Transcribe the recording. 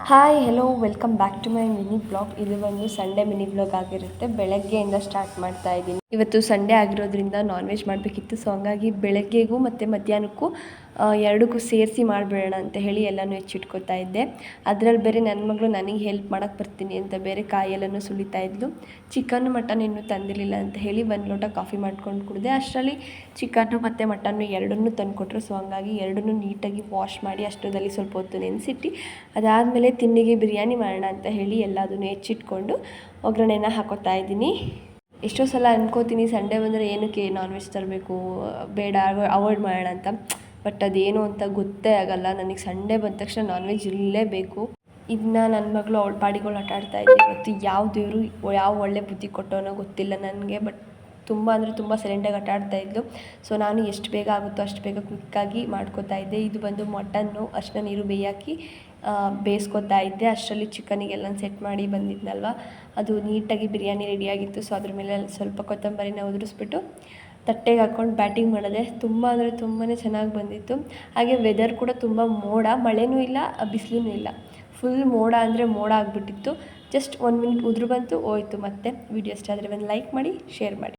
Hi hello welcome back to my mini blog. ಇದು ಒಂದು Sunday mini blog ಆಗಿರುತ್ತೆ. ಬೆಳಗ್ಗೆಯಿಂದ ಸ್ಟಾರ್ಟ್ ಮಾಡ್ತಾ ಇದ್ದೀನಿ. ಇವತ್ತು ಸಂಡೇ ಆಗಿರೋದ್ರಿಂದ ನಾನ್ ವೆಜ್ ಮಾಡಬೇಕಿತ್ತು. ಸೊ ಹಂಗಾಗಿ ಬೆಳಗ್ಗೆಗೂ ಮತ್ತು ಮಧ್ಯಾಹ್ನಕ್ಕೂ ಎರಡಕ್ಕೂ ಸೇರಿಸಿ ಮಾಡಿಬಿಡೋಣ ಅಂತ ಹೇಳಿ ಎಲ್ಲನೂ ಹೆಚ್ಚಿಟ್ಕೋತಾ ಇದ್ದೆ. ಅದರಲ್ಲಿ ಬೇರೆ ನನ್ನ ಮಗಳು ನನಗೆ ಹೆಲ್ಪ್ ಮಾಡೋಕ್ಕೆ ಬರ್ತೀನಿ ಅಂತ ಬೇರೆ ಕಾಯೆಲ್ಲನೂ ಸುಲಿತಾ ಇದ್ಲು. ಚಿಕನ್ನು ಮಟನ್ ಇನ್ನೂ ತಂದಿರಲಿಲ್ಲ ಅಂತ ಹೇಳಿ ಒಂದು ಲೋಟ ಕಾಫಿ ಮಾಡ್ಕೊಂಡು ಕುಡಿದೆ. ಅಷ್ಟರಲ್ಲಿ ಚಿಕನ್ನು ಮತ್ತು ಮಟನ್ನು ಎರಡನ್ನೂ ತಂದುಕೊಟ್ರು. ಸೊ ಹಂಗಾಗಿ ಎರಡನ್ನೂ ನೀಟಾಗಿ ವಾಶ್ ಮಾಡಿ ಅಷ್ಟರಲ್ಲಿ ಸ್ವಲ್ಪ ಹೊತ್ತು ನೆನೆಸಿಟ್ಟು ಅದಾದಮೇಲೆ ತಿಂಡಿಗೆ ಬಿರಿಯಾನಿ ಮಾಡೋಣ ಅಂತ ಹೇಳಿ ಎಲ್ಲದನ್ನು ಹೆಚ್ಚಿಟ್ಕೊಂಡು ಒಗ್ಗರಣೆನ ಹಾಕೋತಾ ಇದ್ದೀನಿ. ಎಷ್ಟೋ ಸಲ ಅನ್ಕೋತೀನಿ ಸಂಡೇ ಬಂದರೆ ಏನಕ್ಕೆ ನಾನ್ ವೆಜ್ ತರಬೇಕು, ಬೇಡ ಅವಾಯ್ಡ್ ಮಾಡೋಣ ಅಂತ. ಬಟ್ ಅದೇನು ಅಂತ ಗೊತ್ತೇ ಆಗೋಲ್ಲ. ನನಗೆ ಸಂಡೇ ಬಂದ ತಕ್ಷಣ ನಾನ್ ವೆಜ್ ಇರಲೇಬೇಕು. ಇದನ್ನ ನನ್ನ ಮಗಳು ಅವಳ ಪಾಡಿಗಳು ಆಟ ಆಡ್ತಾ ಇದ್ದೆ. ಇವತ್ತು ಯಾವ ದೇವರು ಯಾವ ಒಳ್ಳೆ ಬುದ್ಧಿ ಕೊಟ್ಟೋನೋ ಗೊತ್ತಿಲ್ಲ ನನಗೆ. ಬಟ್ ತುಂಬ ಅಂದರೆ ತುಂಬ ಸೈಲೆಂಟಾಗಿ ಆಟ ಆಡ್ತಾ ಇದ್ಲು. ಸೊ ನಾನು ಎಷ್ಟು ಬೇಗ ಆಗುತ್ತೋ ಅಷ್ಟು ಬೇಗ ಕ್ವಿಕ್ಕಾಗಿ ಮಾಡ್ಕೋತಾ ಇದ್ದೆ. ಇದು ಬಂದು ಮಟನ್ನು ಅರಿಶಿನ ನೀರು ಬೇಯಾಕಿ ಬೇಯಿಸ್ಕೊತಾ ಇದ್ದೆ. ಅಷ್ಟರಲ್ಲಿ ಚಿಕನಿಗೆಲ್ಲ ಸೆಟ್ ಮಾಡಿ ಬಂದಿದ್ನಲ್ವ, ಅದು ನೀಟಾಗಿ ಬಿರಿಯಾನಿ ರೆಡಿಯಾಗಿತ್ತು. ಸೊ ಅದ್ರ ಮೇಲೆ ಸ್ವಲ್ಪ ಕೊತ್ತಂಬರಿನ ಉದುರಿಸ್ಬಿಟ್ಟು ತಟ್ಟೆಗೆ ಹಾಕ್ಕೊಂಡು ಬ್ಯಾಟಿಂಗ್ ಮಾಡಿದೆ. ತುಂಬ ಅಂದರೆ ತುಂಬಾ ಚೆನ್ನಾಗಿ ಬಂದಿತ್ತು. ಹಾಗೆ ವೆದರ್ ಕೂಡ ತುಂಬ ಮೋಡ, ಮಳೆನೂ ಇಲ್ಲ ಬಿಸಿಲೂ ಇಲ್ಲ, ಫುಲ್ ಮೋಡ ಅಂದರೆ ಮೋಡ ಆಗಿಬಿಟ್ಟಿತ್ತು. ಜಸ್ಟ್ 1 ಮಿನಿಟ್ ಉದುರು ಬಂತು, ಹೋಯ್ತು. ಮತ್ತೆ ವಿಡಿಯೋ ಇಷ್ಟ ಆದರೆ ಒಂದು ಲೈಕ್ ಮಾಡಿ, ಶೇರ್ ಮಾಡಿ.